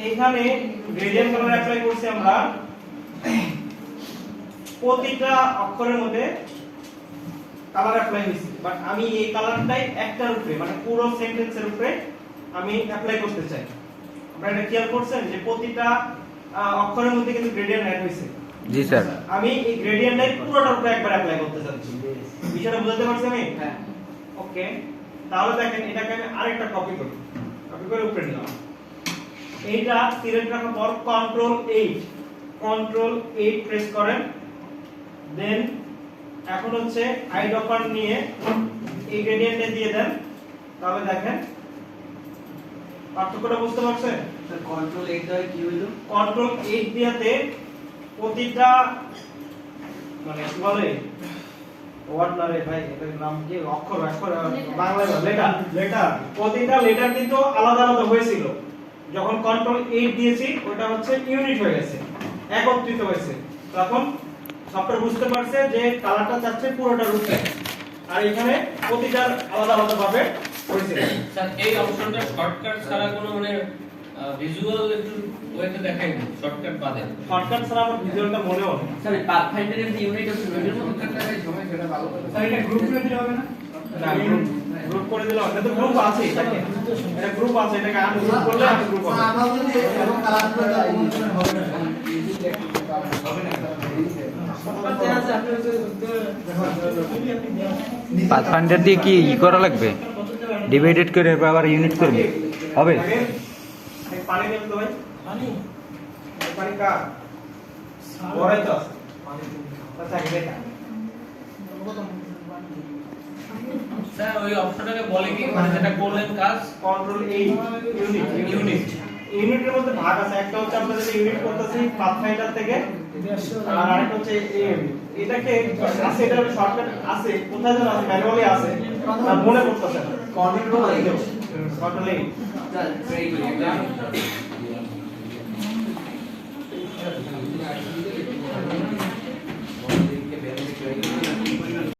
এখানে gradient colour apply করছি আমরা প্রতিটা অক্ষরের মধ্যে কালার অ্যাপ্লাই হইছে, বাট আমি এই কালারটাই একটার উপরে মানে পুরো সেন্টেন্সের উপরে আমি অ্যাপ্লাই করতে চাই। আপনারা এটা খেয়াল করছেন যে প্রতিটা অক্ষরের মধ্যে কিন্তু গ্রেডিয়েন্ট অ্যাড হইছে। জি স্যার। আমি এই গ্রেডিয়েন্টটাই পুরোটার উপরে একবার অ্যাপ্লাই করতে চাচ্ছি। বিষয়টা বুঝতে পারছেন আমি? হ্যাঁ। ওকে, তাহলে দেখেন এটাকে আমি আরেকটা কপি করি, কপি করে উপরে নিলাম। এইটা সিলেক্ট রাখার পর কন্ট্রোল 8 প্রেস করেন, দেন এখন হচ্ছে আইড্রপার নিয়ে এই গ্রেডিয়েন্টে দিয়ে দেন। তাহলে দেখেন পার্থক্যটা বুঝতে পারছেন? স্যার কন্ট্রোল 8 দ্বারা কি হলো? কন্ট্রোল 8 দিয়াতে প্রতিটা মানে কি বলে ওয়ার্ড না রে ভাই, এটার নাম কি? অক্ষর বাংলায় লেটার। প্রতিটা লেটার কিন্তু আলাদা আলাদা হয়েছিল। যখন কন্ট্রোল 8 দিয়েছি ওটা হচ্ছে ইউনিট হয়ে গেছে, একত্রিত হয়েছে। তখন সফটওয়্যার বুঝতে পারছে যে কালারটা চাচ্ছে পুরোটা রূপে, আর এখানে প্রতিটা আলাদা আলাদা ভাবে হয়েছে। স্যার এই অপশনটা শর্টকাট ছাড়া কোনো মানে ভিজুয়াল একটু ওয়েতে দেখাই না, শর্টকাট বাদে। শর্টকাট ছাড়া আমার ভিজুয়ালটা মনেও নেই। স্যার পাথফাইন্ডারের যে ইউনিট আছে ওইটার মধ্যে সেটা ভালো করে স্যার এটা গ্রুপ করে দিলে হবে না? না, গ্রুপ করে দিলাম। এটা তো গ্রুপ আছে, এটাকে এটা গ্রুপ আছে, এটাকে আনগ্রুপ করলে আমি গ্রুপ হবে। আমরা যদি এরকম কালার করে দাও হবে না, হবে না। পাথফাইন্ডার দিয়ে কি করা লাগবে? ডিভাইডেড করে আবার ইউনিট করবে হবে? পানি দেন তো ভাই, পানি কার ওরাই তো আছে আচ্ছা দেখা। স্যার ওই অপশনটাকে বলে কি, মানে যেটা করলেন কাজ কন্ট্রোল 8 ইউনিটের মধ্যে ভাগ আছে। একটা হচ্ছে আমরা যেটা ইউনিট করতেছি পাথফাইন্ডার থেকে, আর আরেকটা হচ্ছে এটাকে আছে, এটা শর্টকাট আছে, কোথায় যেন আছে, ম্যানুয়ালি আছে, আর মনে পড়তেছে না। কন্ট্রোল 8 স্যার ট্রাই করি এটা।